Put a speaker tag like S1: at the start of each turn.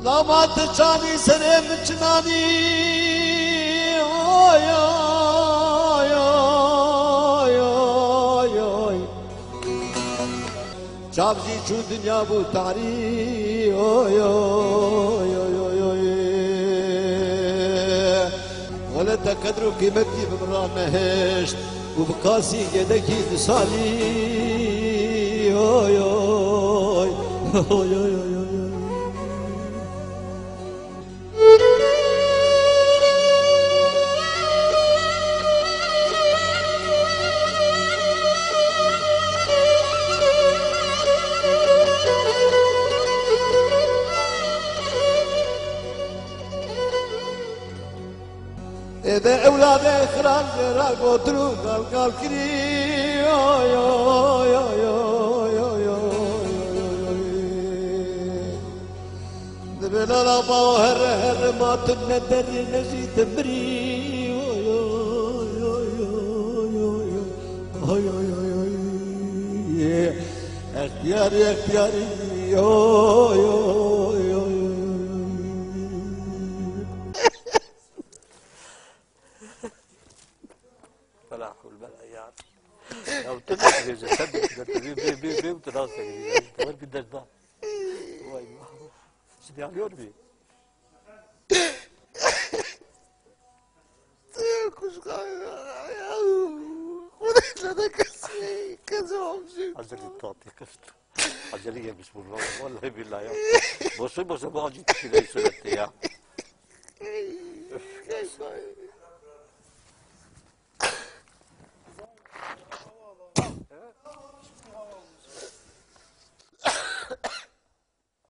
S1: لا ما تشاني سري مجناني اوي اوي اوي اوي اوي شابجي شو دنيا بو تعري اوي اوي اوي اوي ولا تقدروا قيمتي بمران هشت وبقاسي يدكي لسالي اوي اوي اوي اوي إذا أولاد خرال جرال قدروا قال كري دبنا لا باهر هر ما تندر نجي تمري اختياري اختياري
S2: فلا حول ولا يعني لو تقدر اذا صدق بي وتراسك انت وين بدك ده واي سيدي على بي
S3: كوش خذت لنا كذا
S2: عجلي تعطي كفت عجلية بسم الله والله بالله يا بصي ما جيت كده سنة يا